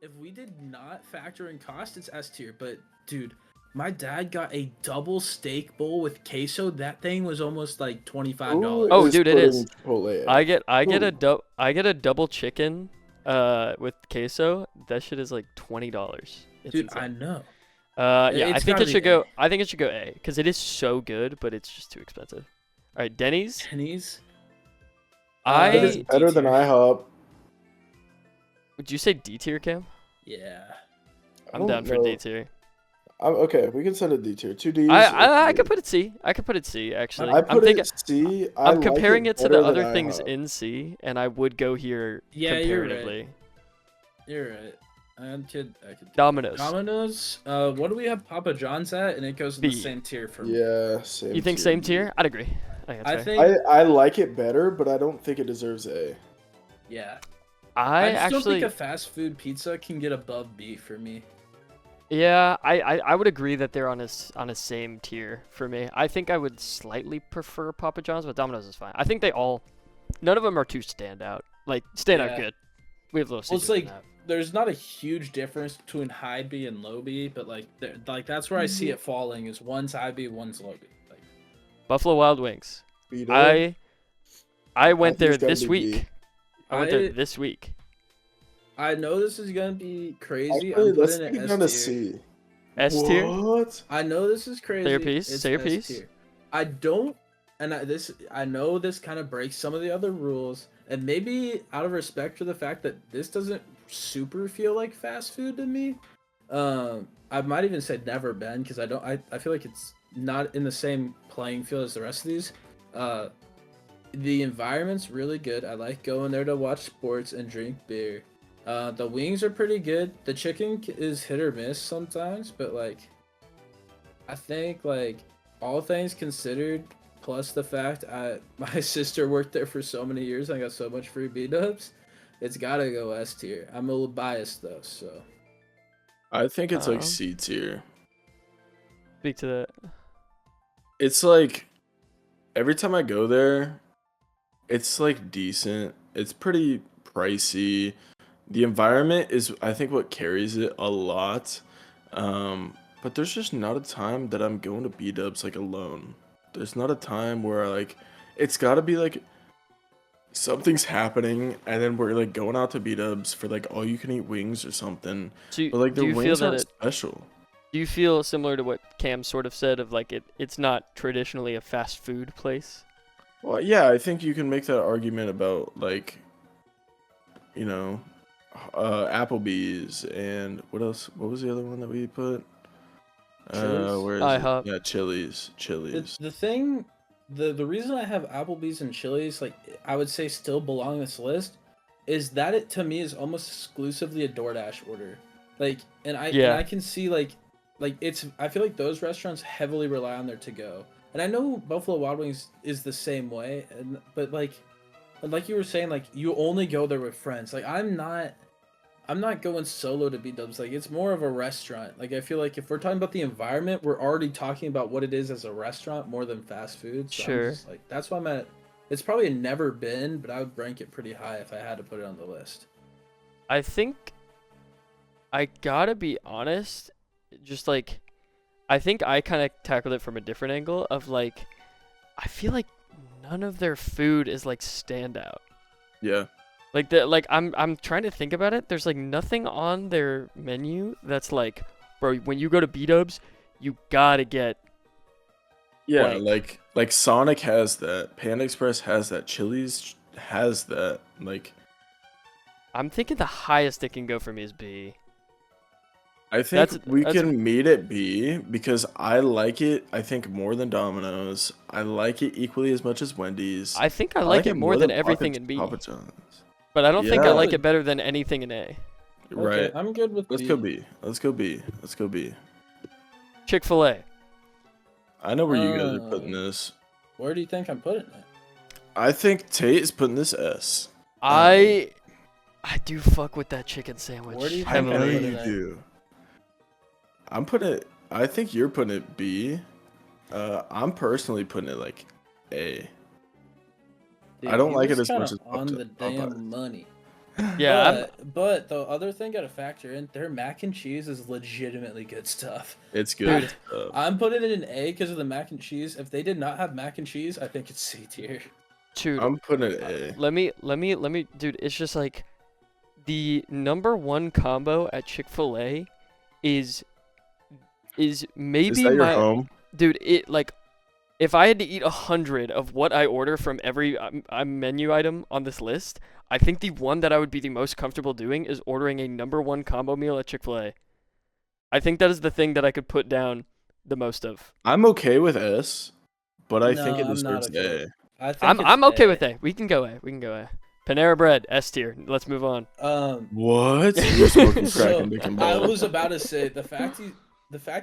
if we did not factor in cost, it's S tier. But dude, my dad got a double steak bowl with queso. That thing was almost like Who $25. Oh, is dude, it putting is. Chipotle? I get a double chicken, with queso. That shit is like $20. It's Dude, insane. I know. Yeah, I It's think gotta it should be go. A. I think it should go A because it is so good, but it's just too expensive. All right, Denny's. Pennies. It is I better than D-tier. IHOP. would you say D tier, Cam? Yeah. I I'm don't down for know. D tier. Okay, we can send a D tier. 2 Ds. I could put it C. I could put it C actually. I I'm put thinking. it C. I I'm like comparing it to better the than other things IHOP. in C, and I would go here Yeah, you're right. comparatively. You're right. I could. Domino's. Domino's. What do we have Papa John's at? And it goes in the B. same tier for me. Yeah, same. You think tier. same tier? I'd agree. I think I that's fair. think. I like it better, but I don't think it deserves A. Yeah. I just don't actually. think a fast food pizza can get above B for me. Yeah, I would agree that they're on a same tier for me. I think I would slightly prefer Papa John's, but Domino's is fine. I think none of them are too standout. Like standout Yeah. good. We have little. Well, it's Caesars in like that. there's not a huge difference between high B and low B, but like that's where I see it falling is one's high B, one's low B. Like Buffalo Wild Wings. Beat it. I went think there it's gotta this be week. B. I went there this week. I know this is gonna be crazy. Actually, I'm let's putting take it it down to S tier. C. S tier. What? I know this is crazy. Say your piece, It's say your S piece. tier. I don't, and I know this kind of breaks some of the other rules, and maybe out of respect for the fact that this doesn't super feel like fast food to me. I might even say never been because I feel like it's not in the same playing field as the rest of these. The environment's really good. I like going there to watch sports and drink beer. The wings are pretty good. The chicken is hit or miss sometimes, but like, I think like all things considered, plus the fact my sister worked there for so many years, and I got so much free B-dubs, it's gotta go S tier. I'm a little biased though, so. I think it's like Um, C tier. Speak to that. It's like every time I go there, it's like decent. It's pretty pricey. The environment is, I think, what carries it a lot. But there's just not a time that I'm going to B-dubs like alone. There's not a time where like it's got to be like something's happening, and then we're like going out to B-dubs for like all you can eat wings or something. So, But like do the you feel wings that aren't it? special. Do you feel similar to what Cam sort of said of like it's not traditionally a fast food place? Well, yeah, I think you can make that argument about like, you know, Applebee's and what else? What was the other one that we put? Chili's? Where is IHOP. it? Yeah, Chili's. The thing, the reason I have Applebee's and Chili's, like I would say still belong on this list, is that it to me is almost exclusively a DoorDash order. Like, and I can see like it's, I feel like those restaurants heavily rely on their to go. And I know Buffalo Wild Wings is the same way, but like you were saying, like you only go there with friends. Like I'm not going solo to B-dubs. Like it's more of a restaurant. Like I feel like if we're talking about the environment, we're already talking about what it is as a restaurant more than fast food. So Sure. I'm just, like that's why I'm at. It's probably never been, but I would rank it pretty high if I had to put it on the list. I think I gotta be honest, just like I think I kind of tackled it from a different angle of like I feel like none of their food is like standout. Yeah. Like I'm trying to think about it. There's like nothing on their menu that's like, bro, when you go to B-dubs, you gotta get. Yeah, Like- like Sonic has that. Panda Express has that. Chili's has that. Like I'm thinking the highest it can go for me is B. I think we that's- can meet at B because I like it, I think, more than Domino's. I like it equally as much as Wendy's. I think I like it more than everything in B, Papa John's. but I don't think I Yeah. like it better than anything in A. Right. Okay, I'm good with Let's B. go B. Let's go B. Let's go B. Chick-fil-A. I know where you guys are putting this. Where do you think I'm putting it? I think Tate is putting this S. I do fuck with that chicken sandwich. Where do you I think know put heavily. it you at? do. I'm putting it. I think you're putting it B. I'm personally putting it like A. Dude, I don't he like it was as much kinda as on the Popeyes. damn money. Yeah, But the other thing gotta factor in, their mac and cheese is legitimately good stuff. It's Dude. good stuff. I'm putting it in A because of the mac and cheese. If they did not have mac and cheese, I think it's C tier. dude, I'm putting it A. let me, dude. It's just like the number one combo at Chick-fil-A is Is maybe that your my home? dude. It like if I had to eat 100 of what I order from every menu item on this list, I think the one that I would be the most comfortable doing is ordering a number one combo meal at Chick-fil-A. I think that is the thing that I could put down the most of. I'm okay with S, but I think No, it I'm not deserves okay. A. I think I'm it's I'm okay A. with A. We can go A. We can go A. Panera Bread S tier. Let's move on. What? You're smoking crack and So making I balls. was about to say the fact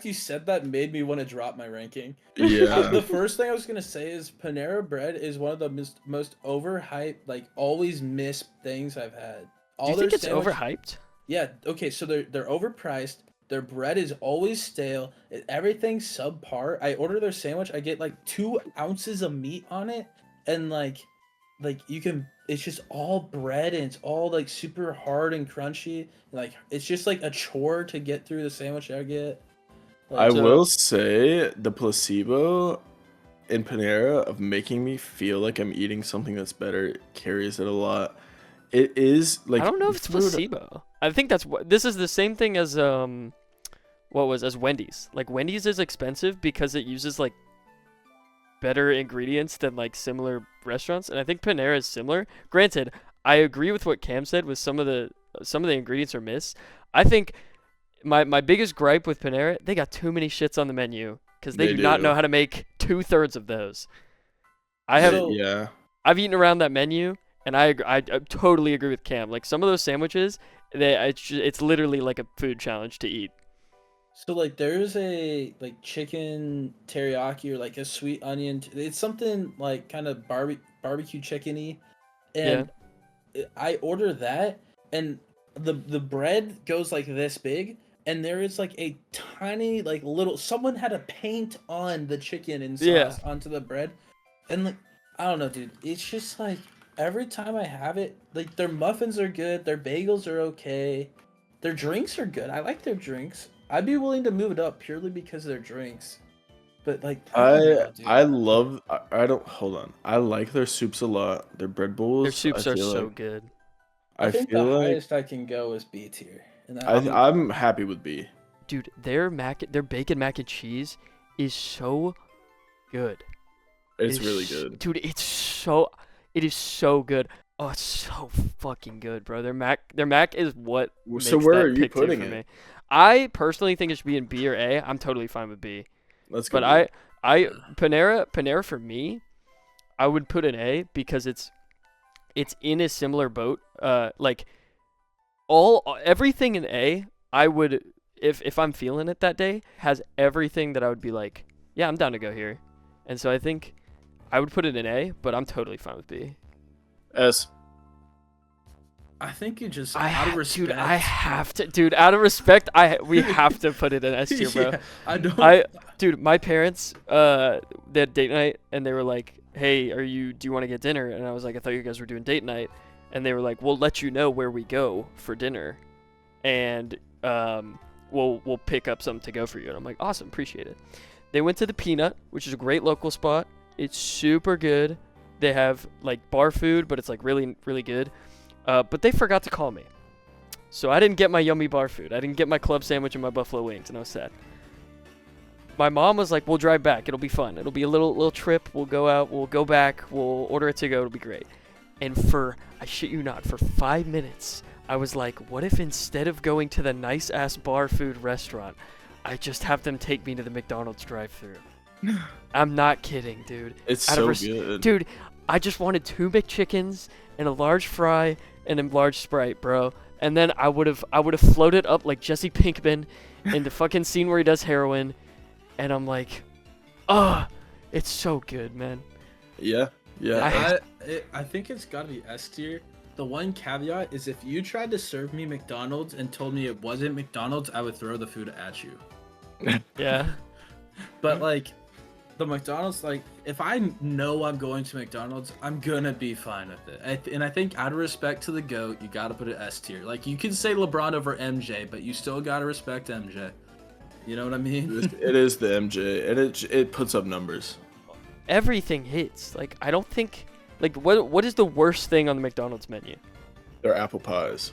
you said that made me want to drop my ranking. Yeah. The first thing I was gonna say is Panera Bread is one of the most overhyped, like always missed things I've had. Do you All their think it's sandwich, overhyped? yeah, okay, so they're overpriced. Their bread is always stale. Everything's subpar. I order their sandwich. I get like 2 ounces of meat on it, and like you can. It's just all bread, and it's all like super hard and crunchy. Like it's just like a chore to get through the sandwich I get. I Like So will say the placebo in Panera of making me feel like I'm eating something that's better carries it a lot. It is I like don't know if the it's food. placebo. I think that's what this is the same thing as as Wendy's. Like Wendy's is expensive because it uses like better ingredients than like similar restaurants, and I think Panera is similar. Granted, I agree with what Cam said with some of the ingredients are missed. I think my biggest gripe with Panera, they got too many shits on the menu because they They do not know do. how to make 2/3 of those. I have so Yeah. I've eaten around that menu, and I totally agree with Cam. Like some of those sandwiches, it's literally like a food challenge to eat. so like there's a like chicken teriyaki or like a sweet onion. It's something like kind of barbecue chickeny, Yeah, and I order that, and the bread goes like this big, and there is like a tiny like little someone had to paint on the chicken and yeah. sauce onto the bread, and like I don't know, dude. It's just like every time I have it, like their muffins are good, their bagels are okay, their drinks are good. I like their drinks. I'd be willing to move it up purely because of their drinks, but like I don't I know, dude. I love I don't hold on. I like their soups a lot. Their bread Their bowls, soups are so good. I I think the feel like highest I can go is B tier, and I'm I'm happy with B. Dude, their bacon mac and cheese is so good. It's really good. Dude, it is so good. Oh, it's so fucking good, bro. Their mac is what So makes where are that you pick two putting for it? me. I personally think it should be in B or A. I'm totally fine with B. Let's go But B. I Panera for me, I would put an A because it's in a similar boat. Like everything in A, I would if I'm feeling it that day has everything that I would be like, yeah, I'm down to go here. And so I think I would put it in A, but I'm totally fine with B. S. I think you just out of respect. Dude, I have to, dude. Out of respect, we have to put it in S tier, bro. Yeah, I don't. Dude, my parents, they had date night, and they were like, "Hey, do you want to get dinner?" And I was like, "I thought you guys were doing date night," and they were like, "We'll let you know where we go for dinner, and we'll pick up something to go for you." And I'm like, "Awesome, appreciate it." They went to the Peanut, which is a great local spot. It's super good. They have like bar food, but it's like really, really good. But they forgot to call me. So I didn't get my yummy bar food. I didn't get my club sandwich and my buffalo wings, and I was sad. My mom was like, "We'll drive back. It'll be fun. It'll be a little trip. We'll go out. We'll go back. We'll order it to go. It'll be great." And I shit you not, for 5 minutes, I was like, what if instead of going to the nice-ass bar food restaurant, I just have them take me to the McDonald's drive-thru? I'm not kidding, dude. It's Out of so good. Dude, I just wanted 2 McChickens and a large fry and a large Sprite, bro. And then I would have floated up like Jesse Pinkman in the fucking scene where he does heroin. And I'm like, it's so good, man. Yeah. Yeah. I think it's gotta be S tier. The one caveat is if you tried to serve me McDonald's and told me it wasn't McDonald's, I would throw the food at you. Yeah. But like the McDonald's, like, if I know I'm going to McDonald's, I'm gonna be fine with it. And I think out of respect to the GOAT, you gotta put it S tier. Like, you can say LeBron over MJ, but you still gotta respect MJ. You know what I mean? It is the MJ, and it puts up numbers. Everything hits. Like, I don't think, like, what is the worst thing on the McDonald's menu? They're apple pies.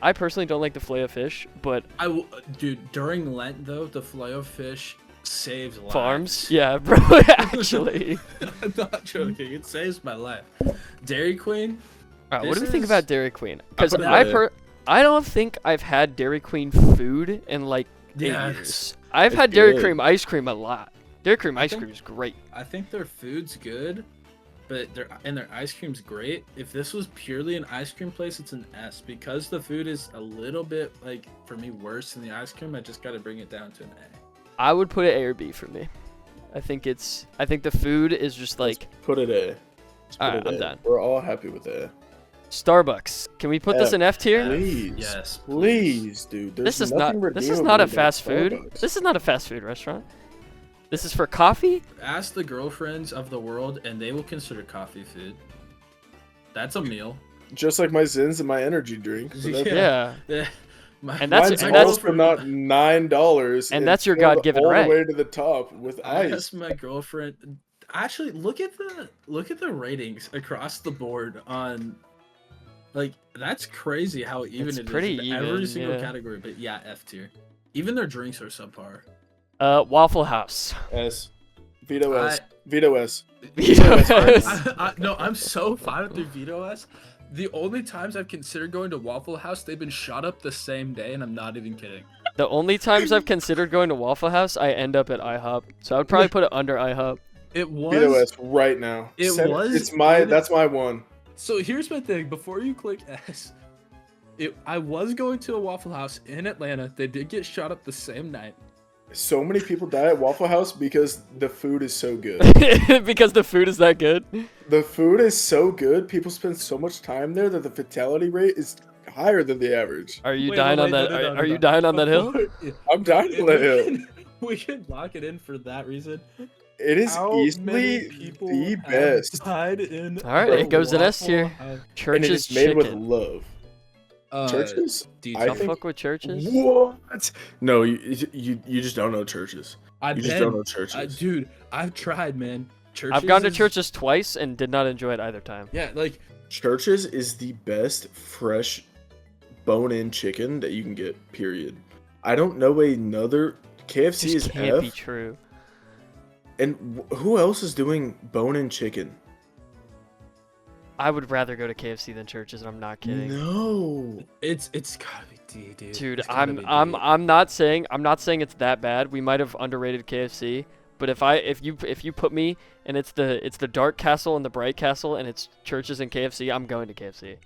I personally don't like the filet of fish, but Dude, during Lent though, the filet of fish saves lives. farms, yeah, bro, actually. I'm not joking. It saves my life. Dairy Queen. All right, what do we This think is- about Dairy Queen? Because put it I don't think I've had Dairy Queen food in like 8 Yes. years. I've It's had Dairy good. Cream ice cream a lot. Dairy Cream ice think- cream is great. I think their food's good, but their ice cream's great. If this was purely an ice cream place, it's an S. Because the food is a little bit, like, for me, worse than the ice cream, I just gotta bring it down to an A. I would put it A or B for me. I think the food is just like Put it A. Just put Alright, it I'm A. done. We're all happy with A. Starbucks. Can we put this F. in F tier? Please. Yes, please, dude. There's This is nothing not redeemable a about fast food. Starbucks. This is not a fast food restaurant. This is for coffee? Ask the girlfriends of the world, and they will consider coffee food. That's a meal. Just like my Zins and my energy drink. So that's- Yeah. My- And that's- Mine's and that's- also not $9. And that's your filled God-given all right. the way to the top with I ice. asked my girlfriend. Actually, look at the ratings across the board on. Like, that's crazy how even It's it is pretty in every even, single yeah. category. But yeah, F tier. Even their drinks are subpar. Waffle House. S. Veto S. I- Veto S. No, I'm so fine with their veto S. The only times I've considered going to Waffle House, they've been shot up the same day, and I'm not even kidding. The only times I've considered going to Waffle House, I end up at IHOP. So I would probably put it under IHOP. It Veto was. S right now. It was It's my. in- That's my one. So here's my thing. Before you click S, I was going to a Waffle House in Atlanta. They did get shot up the same night. So many people die at Waffle House because the food is so good. Because the food is that good. The food is so good. People spend so much time there that the fatality rate is higher than the average. Are you Wait, dying wait, on no, that? no, no, Are no, you no. dying on that hill? Before- I'm dying on that hill. We can lock it in for that reason. It is How many easily people the have best. died in All right, a it goes at S Waffle tier. House? And it Church's is made with chicken. love. Churches? detail. I Y'all think- fuck with churches? What? No, you just don't know churches. I've You just been, don't know churches. dude. I've tried, man. Churches I've gone to is- churches twice and did not enjoy it either time. Yeah, like Churches is the best fresh bone-in chicken that you can get. Period. I don't know another. KFC This is can't be F. true. And who else is doing bone-in chicken? I would rather go to KFC than churches, and I'm not kidding. No. it's gotta be D, dude. Dude, It's gotta be D. I'm not saying it's that bad. We might have underrated KFC, but if you put me and it's the dark castle and the bright castle and it's churches and KFC, I'm going to KFC.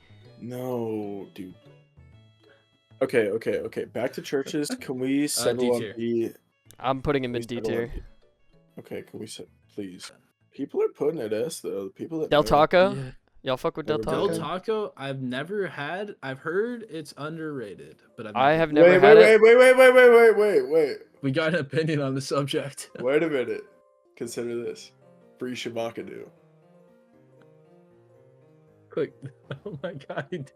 No, dude. Okay. Back to churches. Can we settle on D-tier. B? I'm putting him in Please D settle on tier. B. Okay, can we set? Please. People are putting it S though. People that Del know. Taco, Yeah. y'all fuck with Del Del Taco? Del Taco, I've never had. I've heard it's underrated, but I have Wait, never had wait, it. wait. We got an opinion on the subject. Wait a minute. Consider this. Free Shabakadu. Quick. Oh my god.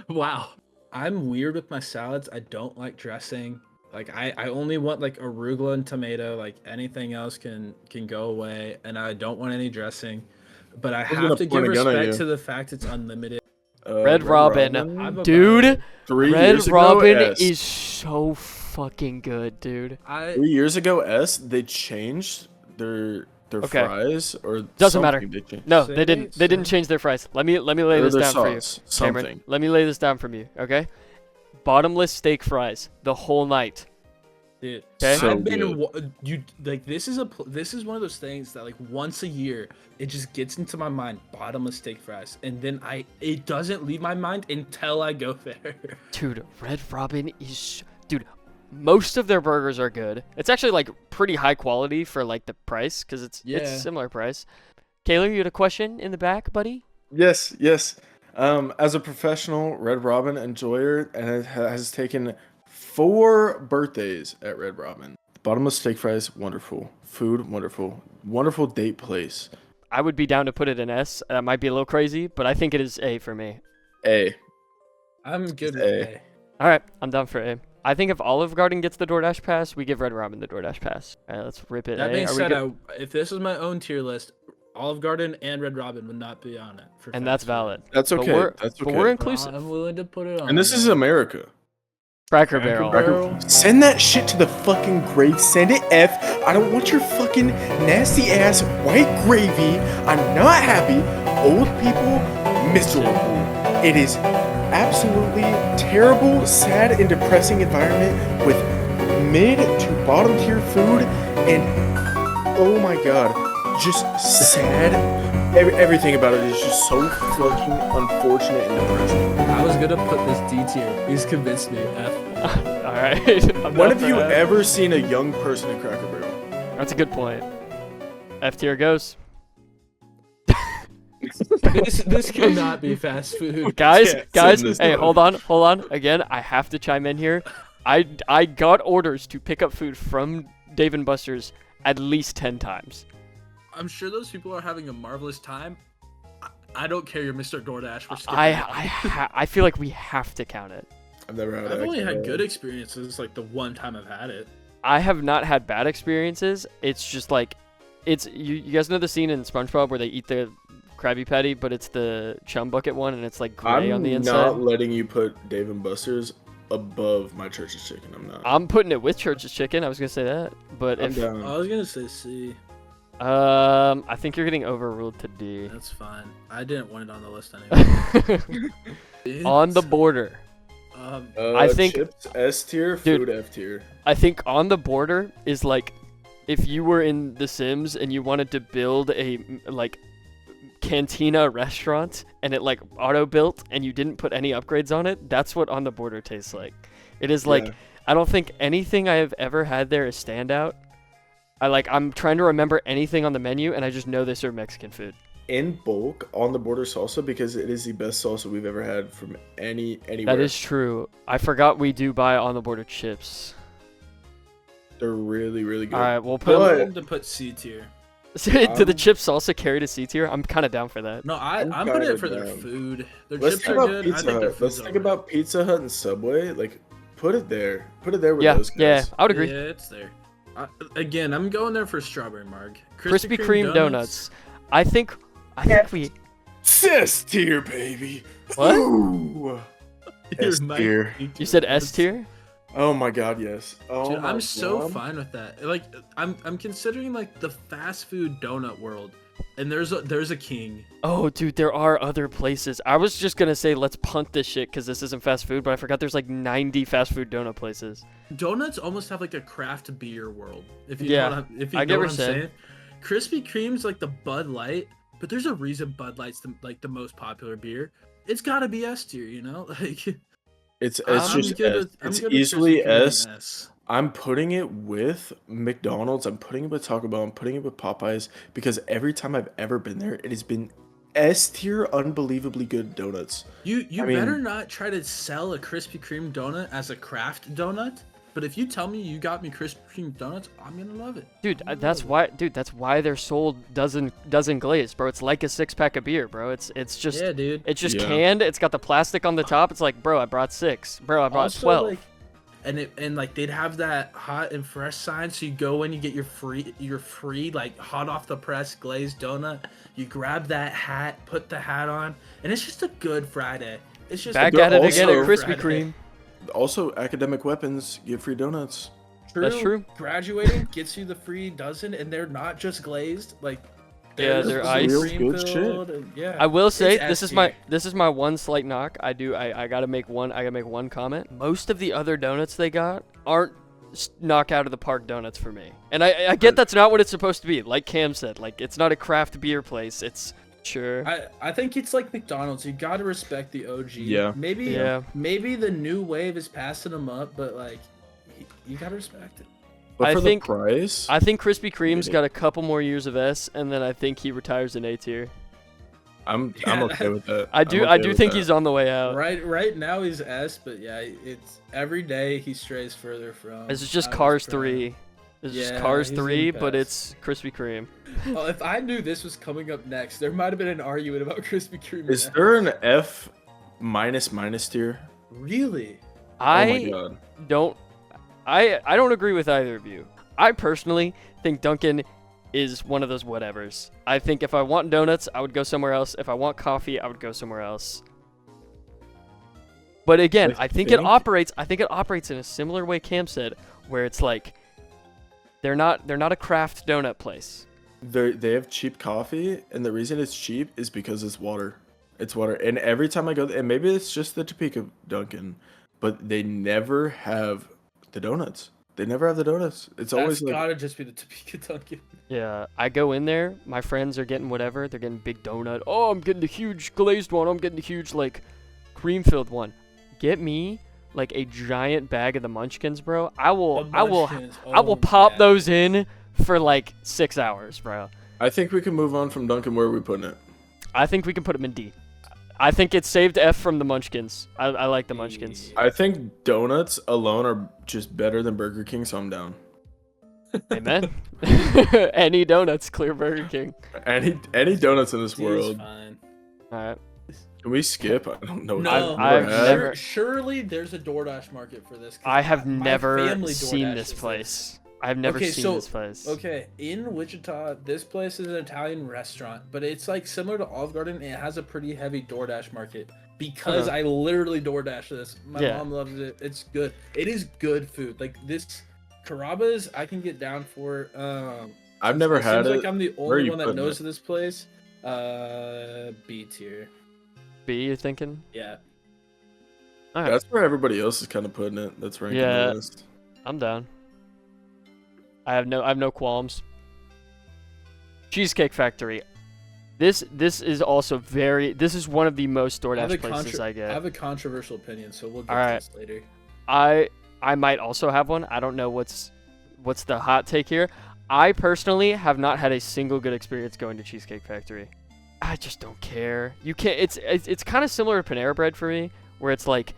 Wow. I'm weird with my salads. I don't like dressing. Like I only want like arugula and tomato. Like anything else can go away, and I don't want any dressing. But I was gonna have to give point a gun at respect you. to the fact it's unlimited. Red Robin. I'm about Dude, it. 3 Red years ago, Robin S. is so fucking good, dude. 3 years ago, S. They changed their Okay. fries or Doesn't matter. something. They changed. No, Say they didn't. it, They didn't say- change their fries. Let me lay Or this their down for you, sauce, Cameron. something. Let me lay this down from you, okay? Bottomless steak fries the whole night. Dude, Okay. So I've been good. you like this is one of those things that like once a year it just gets into my mind, bottomless steak fries, and then it doesn't leave my mind until I go there. Dude, Red Robin is dude. Most of their burgers are good. It's actually like pretty high quality for like the price because it's Yeah. similar price. Kayla, you had a question in the back, buddy? Yes. As a professional Red Robin enjoyer, and it has taken 4 birthdays at Red Robin. Bottomless steak fries, wonderful. Food, wonderful. Wonderful date place. I would be down to put it in S. That might be a little crazy, but I think it is A for me. A. I'm good with A. A. All right, I'm down for A. I think if Olive Garden gets the DoorDash pass, we give Red Robin the DoorDash pass. All right, let's rip it. That A. being Are we said, good? if this was my own tier list, Olive Garden and Red Robin would not be on it. And that's valid. That's But okay. we're- That's But okay. we're inclusive. I'm willing to put it on. And this is there. America. Cracker Cracker Barrel. Barrel. Send that shit to the fucking grave. Send it F. I don't want your fucking nasty ass white gravy. I'm not happy. Old people, miserable. It is absolutely terrible, sad, and depressing environment with mid to bottom tier food and oh my god, just sad. Everything about it is just so fucking unfortunate and depressing. I was gonna put this D tier. He's convinced me. F. All right. I'm When down have for you F. ever seen a young person in Cracker Barrel? That's a good point. F tier goes. This cannot be fast food. Guys, can't guys, send this hey, to hold on. Again, I have to chime in here. I got orders to pick up food from Dave and Buster's at least 10 times. I'm sure those people are having a marvelous time. I don't care. You're Mr. DoorDash. We're skipping I feel like we have to count it. I've never had I've that. only had good experiences. Like the one time I've had it. I have not had bad experiences. It's just like, it's you guys know the scene in SpongeBob where they eat the Krabby Patty, but it's the chum bucket one and it's like gray on the inside. I'm not letting you put Dave and Buster's above my Church's Chicken. I'm not. I'm putting it with Church's Chicken. I was gonna say that, but I'm if down. I was gonna say C. I think you're getting overruled to D. That's fine. I didn't want it on the list anyway. On the border. I think- chips S tier, Dude. food F tier. I think on the border is like if you were in The Sims and you wanted to build a like cantina restaurant and it like auto built and you didn't put any upgrades on it, that's what on the border tastes like. It is like Yeah. I don't think anything I have ever had there is standout. I'm trying to remember anything on the menu and I just know they serve Mexican food. In bulk on the border salsa because it is the best salsa we've ever had from anywhere. That is true. I forgot we do buy on the border chips. They're really, really good. All right, we'll I'm put But- willing to put C tier. do the chips also carry to C tier? I'm kind of down for that. No, I'm I'm putting kinda it for their down. food. Their Let's chips think are about good. I Pizza think their Hut. Let's food's think overrated. about Pizza Hut and Subway. Like, put it there. Put it there with Yeah, those guys. yeah, I would agree. Yeah, it's there. Again, I'm going there for strawberry marg. Krispy Kreme donuts. I think we. S tier, baby. What? Ooh. S tier. You said S tier? Oh my god, yes. Oh Dude, my I'm so God. fine with that. Like, I'm considering like the fast food donut world, and there's a king. Oh, dude, there are other places. I was just gonna say let's punt this shit because this isn't fast food, but I forgot there's like 90 fast food donut places. Donuts almost have like a craft beer world. If you Yeah, know what if you I know get what what I'm you're saying. saying. Krispy Kreme's like the Bud Light, but there's a reason Bud Light's the most popular beer. It's got to be S tier, you know? Like It's I'm just good S. with- I'm It's good with easily Krispy Kreme S. and S. I'm putting it with McDonald's. I'm putting it with Taco Bell. I'm putting it with Popeyes because every time I've ever been there, it has been S tier, unbelievably good donuts. You I mean- better not try to sell a Krispy Kreme donut as a craft donut. But if you tell me you got me Krispy Kreme donuts, I'm gonna love it. Dude, that's why they're sold dozen glazed, bro. It's like a 6-pack of beer, bro. It's just Yeah, dude. it's just Yeah. canned. It's got the plastic on the top. It's like, bro, I brought 6. Bro, I brought Also, 12. like, and like they'd have that hot and fresh sign, so you go in, you get your free like hot off the press glazed donut. You grab that hat, put the hat on, and it's just a good Friday. It's just Back a at it good again at also- Krispy Kreme. Also, academic weapons give free donuts. That's true. Graduating gets you the free dozen, and they're not just glazed. Like, Yeah, they're ice. Real good shit. Yeah. I will say It's this S is my one slight knock. I gotta make one comment. Most of the other donuts they got aren't knock out of the park donuts for me. And I get that's not what it's supposed to be. Like Cam said, like it's not a craft beer place. It's sure. I think it's like McDonald's. You gotta respect the OG. Yeah. Maybe the new wave is passing them up, but like you gotta respect it. But I for think- the price, I think Krispy Kreme's it. got a couple more years of S, and then I think he retires in A tier. I'm Yeah, okay with that. I do think he's on the way out. Right now he's S, but yeah, it's every day he strays further from. This is just out of Cars his prime. 3. It's just Yeah, Cars he's gonna 3, but pass. it's Krispy Kreme. Oh, if I knew this was coming up next, there might have been an argument about Krispy Kreme. Is there an F minus tier? Really? Oh my I god. don't I don't agree with either of you. I personally think Dunkin' is one of those whatevers. I think if I want donuts, I would go somewhere else. If I want coffee, I would go somewhere else. But again, I think it operates in a similar way Cam said, where it's like they're not a craft donut place. They have cheap coffee, and the reason it's cheap is because it's water. It's water. And every time I go, and maybe it's just the Topeka Dunkin', but they never have the donuts. They never have the donuts. It's always That's like gotta just be the Topeka Dunkin'. Yeah, I go in there, my friends are getting whatever, they're getting big donut. Oh, I'm getting the huge glazed one. I'm getting the huge like cream-filled one. Get me like a giant bag of the Munchkins, bro. I will pop those in for like 6 hours, bro. I think we can move on from Dunkin'. Where are we putting it? I think we can put them in D. I think it saved F from the Munchkins. I like the Munchkins. I think donuts alone are just better than Burger King, so I'm down. Amen. Any donuts, clear Burger King. Any donuts in this D's world. fine. All right. Can we skip? I don't know. No, I've never- surely there's a DoorDash market for this. 'cause I have my never family seen DoorDashes this place. I've never Okay, seen so- this place. Okay, in Wichita, this place is an Italian restaurant, but it's like similar to Olive Garden, and it has a pretty heavy DoorDash market because I literally DoorDash this. My Yeah. mom loves it. It's good. It is good food. Like this Carrabba's, I can get down for. I've never it had seems it. like I'm the Where are only you one that putting knows it? of this place. B tier. B, you're thinking? Yeah. All right. That's where everybody else is kind of putting it. That's ranking Yeah. the list. I'm down. I have no qualms. Cheesecake Factory. This is also this is one of the most DoorDash places I I get. have a controversial opinion, so we'll get All to right. this later. I might also have one. I don't know what's the hot take here. I personally have not had a single good experience going to Cheesecake Factory. I just don't care. You can't. It's kind of similar to Panera Bread for me, where it's like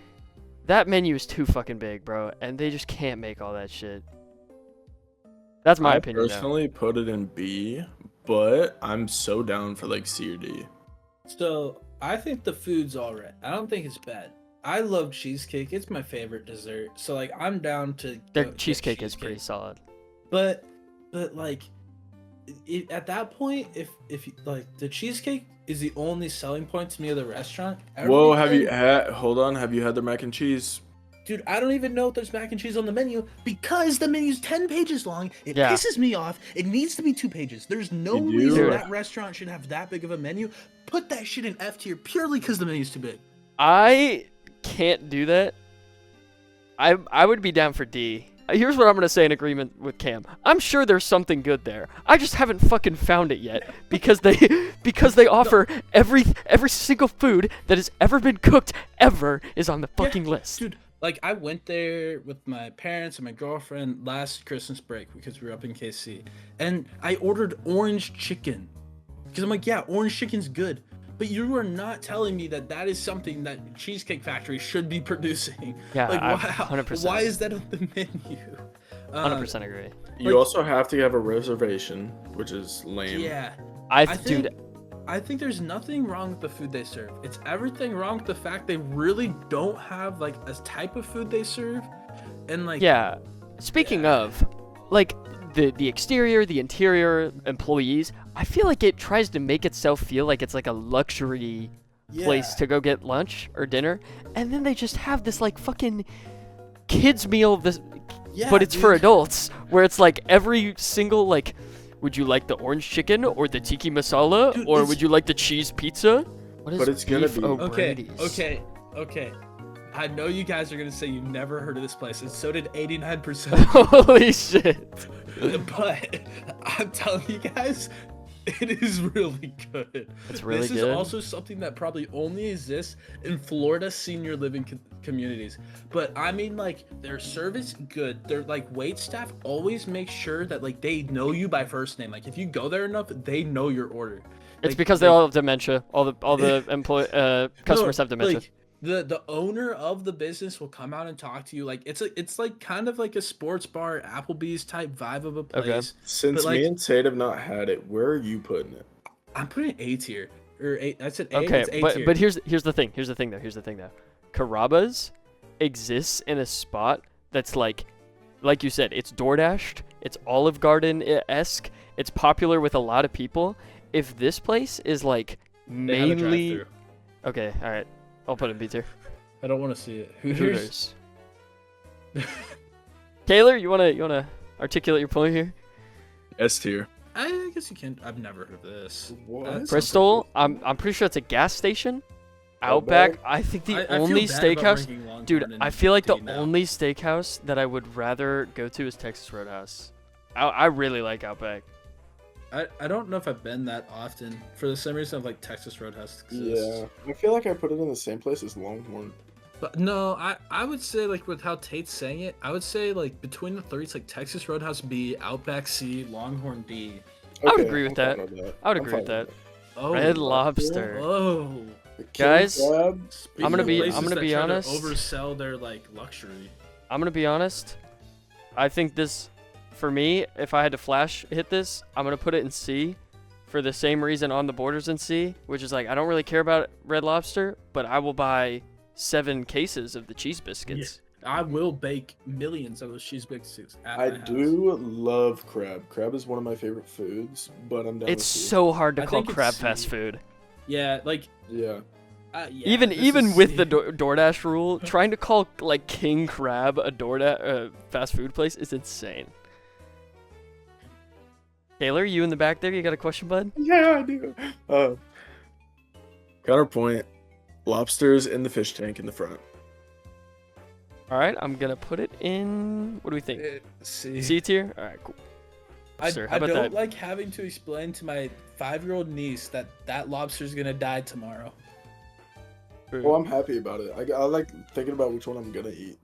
that menu is too fucking big, bro, and they just can't make all that shit. That's my opinion. I personally put it in B, but I'm so down for like C or D. So I think the food's alright. I don't think it's bad. I love cheesecake. It's my favorite dessert. So like I'm down to Their get cheesecake is pretty solid. But like at that point, if like the cheesecake is the only selling point to me of the restaurant. Whoa, have you everything- hold on, have you had their mac and cheese? Dude, I don't even know if there's mac and cheese on the menu because the menu's 10 pages long. It Yeah. pisses me off. It needs to be 2 pages. There's no You do? reason Dude. that restaurant should have that big of a menu. Put that shit in F tier purely because the menu's too big. I can't do that. I would be down for D. Here's what I'm gonna say in agreement with Cam. I'm sure there's something good there. I just haven't fucking found it yet because they offer every single food that has ever been cooked ever is on the fucking list. Dude, like I went there with my parents and my girlfriend last Christmas break because we were up in KC, and I ordered orange chicken because I'm like, yeah, orange chicken's good. But you are not telling me that that is something that Cheesecake Factory should be producing. Yeah, like, I- why, 100%. why is that on the menu? 100% agree. You Like- also have to have a reservation, which is lame. Yeah. I think, dude, I think there's nothing wrong with the food they serve. It's everything wrong with the fact they really don't have like a type of food they serve, and like yeah. Speaking of, like the exterior, the interior employees, I feel like it tries to make itself feel like it's like a luxury place to go get lunch or dinner, and then they just have this like fucking kids meal but it's for adults, where it's like every single like, would you like the orange chicken or the tiki masala, Dude, or it's- would you like the cheese pizza? What is But it's gonna beef be- O'Brady's? Okay. I know you guys are gonna say you've never heard of this place, and so did 89%. Holy shit! But I'm telling you guys, it is really good. It's really this good? is also something that probably only exists in Florida senior living communities. But I mean, like, their service good. Their like wait staff always make sure that like they know you by first name. Like if you go there enough, they know your order. It's Like- because they like- all have dementia. All the customers have dementia. Like, the owner of the business will come out and talk to you. Like it's like kind of like a sports bar, Applebee's type vibe of a place. Since But like me and Tate have not had it, where are you putting it? I'm putting A tier or A. I said A. Okay, It's A tier. but here's the thing. Here's the thing though. Carrabba's exists in a spot that's like you said, it's DoorDashed, it's Olive Garden-esque, it's popular with a lot of people. If this place is like They have a mainly drive-thru. okay, all right, I'll put it in B tier. I don't want to see it. Hooters. Taylor, you wanna articulate your point here? S tier. I guess you can. I've never heard of this. What? Bristol, I'm pretty sure it's a gas station. Outback, I think the I only feel bad about steakhouse, ranking Longhorn dude. and I feel like the D now. only steakhouse that I would rather go to is Texas Roadhouse. I really like Outback. I don't know if I've been that often. For the same reason of like Texas Roadhouse exists. Yeah, I feel like I put it in the same place as Longhorn. But no, I would say like with how Tate's saying it, I would say like between the three, it's like Texas Roadhouse B, Outback C, Longhorn D. I would Okay, agree with I'm that. fine with I would I'm agree with fine that. Oh, Red Lobster. Oh, The king Guys, crab, Speaking I'm gonna of be- places I'm gonna that be try to honest. Oversell their like luxury. I'm gonna be honest. I think this, for me, if I had to flash hit this, I'm gonna put it in C, for the same reason On the Border's in C, which is like I don't really care about Red Lobster, but I will buy 7 cases of the cheese biscuits. I will bake millions of those cheese biscuits at I my house. do love crab. Crab is one of my favorite foods, but I'm down It's with C. so hard to I call think it's crab C. fast food. Yeah, like Yeah. yeah, even this even is with C. the DoorDash rule, trying to call like King Crab a DoorDash fast food place is insane. Taylor, you in the back there? You got a question, bud? Yeah, I do. Counterpoint. Lobsters in the fish tank in the front. All right, I'm gonna put it in. What do we think? C. C tier. All right, cool. Sir, how I about don't that? like having to explain to my 5-year-old niece that that lobster's gonna die tomorrow. Well, I'm happy about it. I like thinking about which one I'm gonna eat.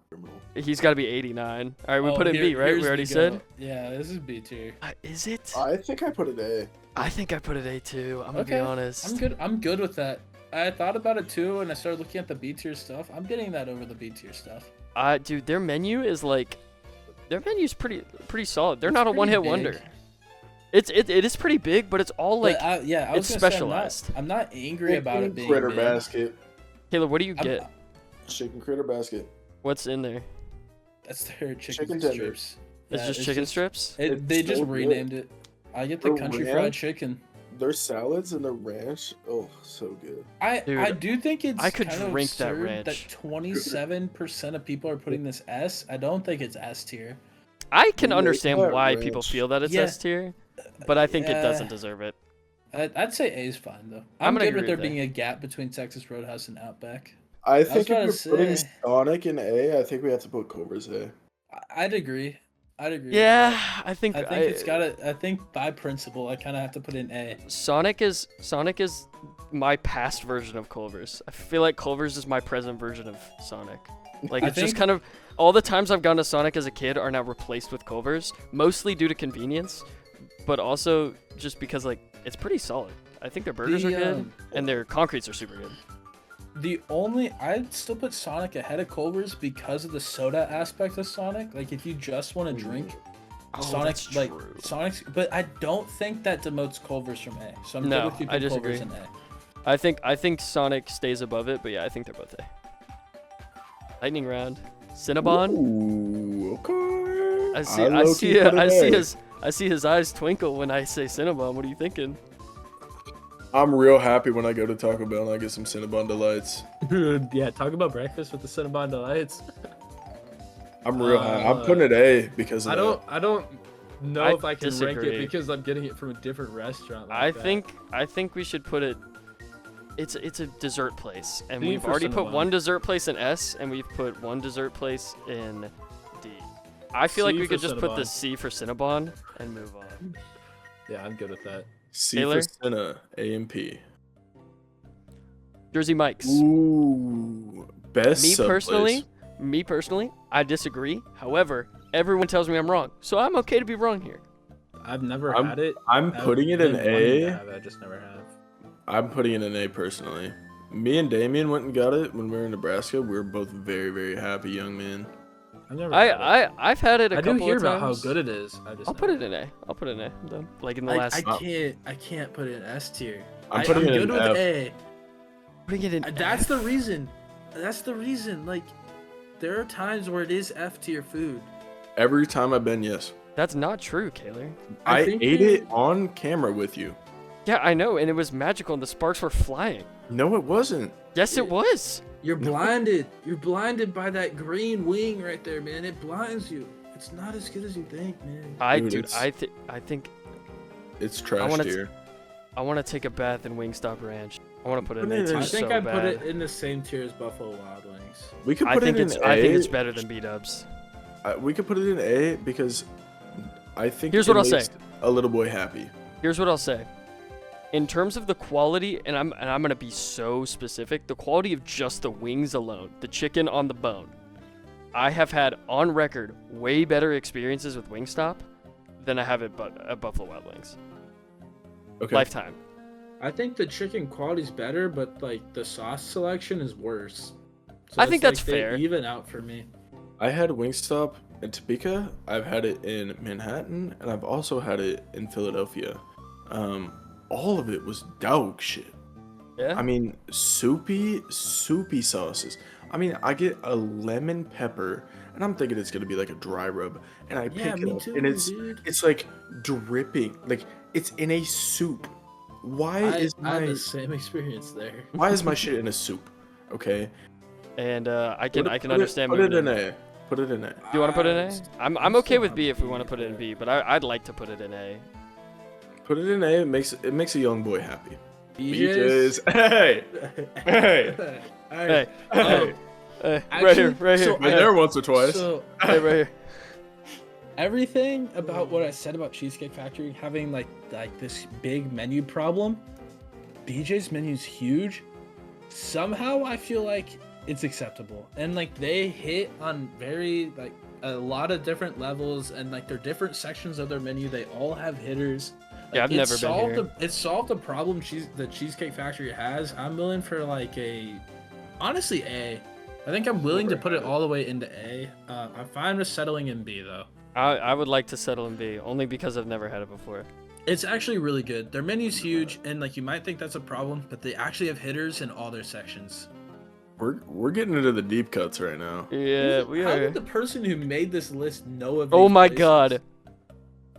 He's got to be 89. All right, we Oh, put it in B, right? here's We already the said. go. Yeah, this is B tier. Is it? I think I put it A. I think I put it A too. I'm gonna be honest. I'm good with that. I thought about it too, and I started looking at the B tier stuff. I'm getting that over the B tier stuff. Dude, their menu is like, their menu's pretty solid. They're not a pretty one-hit big. wonder. It is pretty big, but it's all like, But I was it's gonna say, specialized. I'm not angry about it being critter big. basket. Taylor, what do you I'm- get? Chicken critter basket. What's in there? That's their chicken Chicken strips. tenders. It's Yeah, just chicken strips. It's They just so good. renamed it. I get the The country ranch? fried chicken. Their salads and their ranch. Oh, so good. I Dude, do think it's I could kind of drink that absurd ranch. 27% of people are putting this S. I don't think it's S tier. I can Yeah, understand that why people ranch. feel that it's Yeah. S tier, but I think it Yeah. doesn't deserve it. I'd say A is fine though. I'm I'm gonna good agree with there with that. being a gap between Texas Roadhouse and Outback. I was think about if to you're putting say- Sonic in A, I think we have to put Culver's A. I'd agree. With Yeah, that. I think I think it's got to. I think by principle, I kind of have to put in A. Sonic is my past version of Culver's. I feel like Culver's is my present version of Sonic. Like I it's just think- kind of all the times I've gone to Sonic as a kid are now replaced with Culver's, mostly due to convenience, but also just because like it's pretty solid. I think their burgers are good and their concretes are super good. I'd still put Sonic ahead of Culver's because of the soda aspect of Sonic. Like if you just want to drink, Sonic's that's like true. Sonic's, but I don't think that demotes Culver's from A. So I'm No, good with keeping I disagree. Culver's in A. I think Sonic stays above it, but yeah, I think they're both A. Lightning round. Cinnabon. Ooh, okay. I see low-key put it A. I see his eyes twinkle when I say Cinnabon. What are you thinking? I'm real happy when I go to Taco Bell and I get some Cinnabon Delights. Yeah, talk about breakfast with the Cinnabon Delights. I'm real happy. I'm putting it A because of that. I don't know I if I can rank disagree. it because I'm getting it from a different restaurant. I think we should put it. It's a dessert place, and B we've for already put Cinnabon. one dessert place in S, and we've put one dessert place in D. I feel like C we could for just put the Cinnabon. C for Cinnabon and move on. Yeah, I'm good with that. C Taylor? for Cinna, A and P. Jersey Mike's. Ooh, best Me sub personally, place. I disagree. However, everyone tells me I'm wrong, so I'm okay to be wrong here. I've never I'm- had it. I'm I've putting it in been wanting to A. have it, I just never have. I'm putting it in A personally. Me and Damien went and got it when we were in Nebraska. We were both very, very happy young men. I've never had it. I've had it a I couple do hear of about how times. good it is. I'll put it in A. I'll put it in A. I'm done. Like in the last. I can't put it in S tier. I'm putting it good in with F. A. Putting it in. That's F. the reason. That's the reason. Like, there are times where it is F tier food. Every time I've been, yes. That's not true, Kaylor. I think ate they- it on camera with you. Yeah, I know, and it was magical, and the sparks were flying. No, it wasn't. Yes, it was. You're blinded. You're blinded by that green wing right there, man. It blinds you. It's not as good as you think, man. Dude, I think It's trash wanna tier. I want to take a bath in Wingstop Ranch. I want to put it in Put it A in- too I think so I'd bad. put it in the same tier as Buffalo Wild Wings. We could I put think it in it's A. I think it's better than B-dubs. We could put it in A because I think Here's it what I'll makes say. a little boy happy. Here's what I'll say. In terms of the quality, and I'm gonna be so specific, the quality of just the wings alone, the chicken on the bone, I have had on record way better experiences with Wingstop than I have at Buffalo Wild Wings. Okay. Lifetime. I think the chicken quality's better, but like the sauce selection is worse. So I think it's that's they fair. even out for me. I had Wingstop in Topeka. I've had it in Manhattan, and I've also had it in Philadelphia. All of it was dog shit. Yeah. I mean, soupy sauces. I mean, I get a lemon pepper, and I'm thinking it's gonna be like a dry rub, and I Yeah, pick me it up, too, and dude. it's like dripping, like it's in a soup. Why I is had my the same experience there. why is my shit in a soup? Okay. And I can Put it- understand. Put it moving in A. Put it in A. Do you want to put it in A? I'm I'm okay still with not B if we B want to put it in for B, but I'd like to put it in A. Put it in A. It makes a young boy happy. BJ's. BJ's. Hey. Hey. Hey, Hey. right here, Actually, right here, so Been there once or twice. So hey, right here. everything about what I said about Cheesecake Factory having like this big menu problem, BJ's menu's huge. Somehow I feel like it's acceptable, and like they hit on very like a lot of different levels, and like their different sections of their menu, they all have hitters. Yeah, I've It never been solved here. It solved the problem the Cheesecake Factory has. I'm willing for like honestly A. I think I'm willing to put it all the way into A. I'm fine with settling in B though. I would like to settle in B, only because I've never had it before. It's actually really good. Their menu's huge, and like you might think that's a problem, but they actually have hitters in all their sections. We're getting into the deep cuts right now. Yeah, we How are. would the person who made this list know of? Oh these my places? god.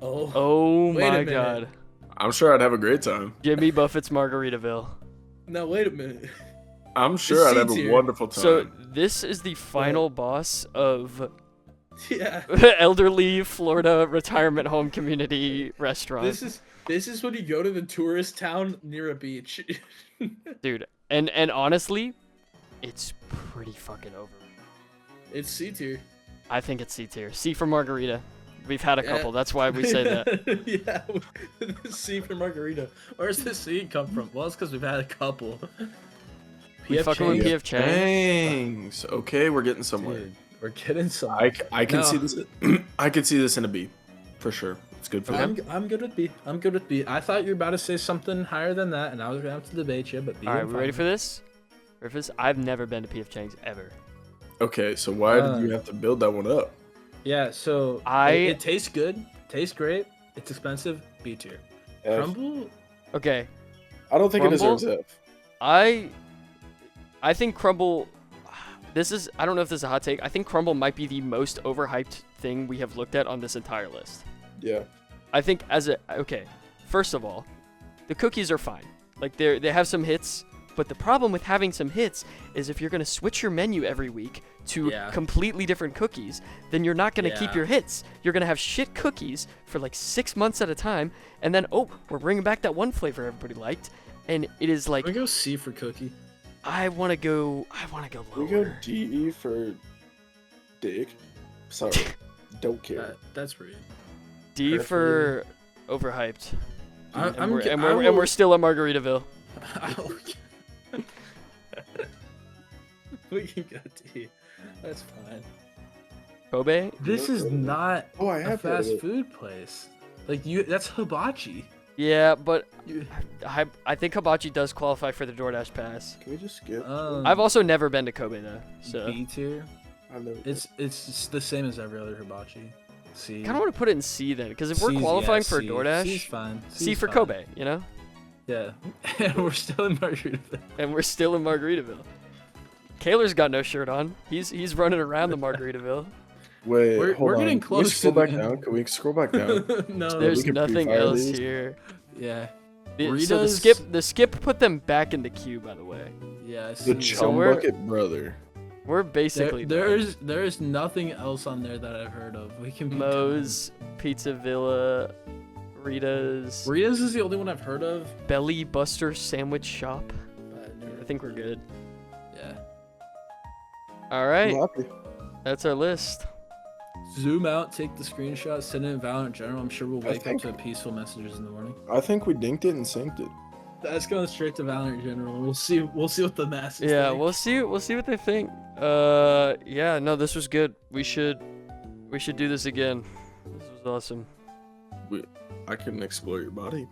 Oh. Oh Wait a my minute. god. I'm sure I'd have a great time. Jimmy Buffett's Margaritaville. No, wait a minute. I'm sure I'd have a C-tier. wonderful time. So this is the final boss of Yeah. elderly Florida retirement home community restaurant. This is when you go to the tourist town near a beach. Dude, and honestly, it's pretty fucking over. It's C tier. I think it's C tier. C for margarita. We've had a Yeah. couple. That's why we say that. Yeah. C for margarita. Where's the C come from? Well, it's because we've had a couple. We fucking with Chang's. PF Chang. Thanks. Okay, we're getting somewhere. Dude, we're getting some. I can No. see this. I can see this in a B, for sure. It's good for Okay. me. I'm good with B. I'm good with B. I thought you were about to say something higher than that, and I was gonna have to debate you, but B. All right, I'm we fine ready with. for this? Ready for this? I've never been to PF Chang's ever. Okay, so why did you have to build that one up? Yeah, so it tastes good, tastes great. It's expensive. B tier. F. Crumble. Okay, I don't think Crumble? it deserves F. I think Crumble. This is, I don't know if this is a hot take. I think Crumble might be the most overhyped thing we have looked at on this entire list. Yeah. I think okay, first of all, the cookies are fine. Like they have some hits, but the problem with having some hits is if you're gonna switch your menu every week to Yeah. completely different cookies, then you're not gonna keep Yeah. your hits. You're gonna have shit cookies for like 6 months at a time, and then we're bringing back that one flavor everybody liked, and it is like We go C for cookie. I wanna go lower. We go DE for dick. Sorry. Don't care. That's rude. D for overhyped. And we're still at Margaritaville. We can go D. That's fine. Kobe? This is not Oh, I a have heard of fast it. food place. Like that's hibachi. Yeah, but You- I think hibachi does qualify for the DoorDash pass. Can we just skip? I've also never been to Kobe though, so B tier. I've never. It's just the same as every other hibachi. C. kind of want to put it in C then, because if we're C's- qualifying yeah, for C. DoorDash, C's fine. C C's for fine. Kobe, you know, Yeah, and we're still in Margaritaville. and we're still in Margaritaville. Kaylor's got no shirt on. He's running around the Margaritaville. Wait, We're hold on. getting Can we close scroll to the back end. down? Can we scroll back down? No, There's can nothing pre-fire else these? here. yeah, So the skip put them back in the queue, by the way. yeah. The C. Chum we're- Bucket Brother. We're basically there is nothing else on there that I've heard of. We can be Moe's, Pizza Villa, Rita's, done. Rita's is the only one I've heard of. Belly Buster Sandwich Shop. But I think we're good. yeah. All I'm right, happy. that's our list. Zoom out, take the screenshot, send it in Valorant General. I'm sure we'll I wake up think- to peaceful messages in the morning. I think we dinked it and synced it. That's going straight to Valorant General. We'll see what the masses Yeah, think. we'll see what they think. Yeah, no, this was good. We should do this again. This was awesome. I couldn't explore your body.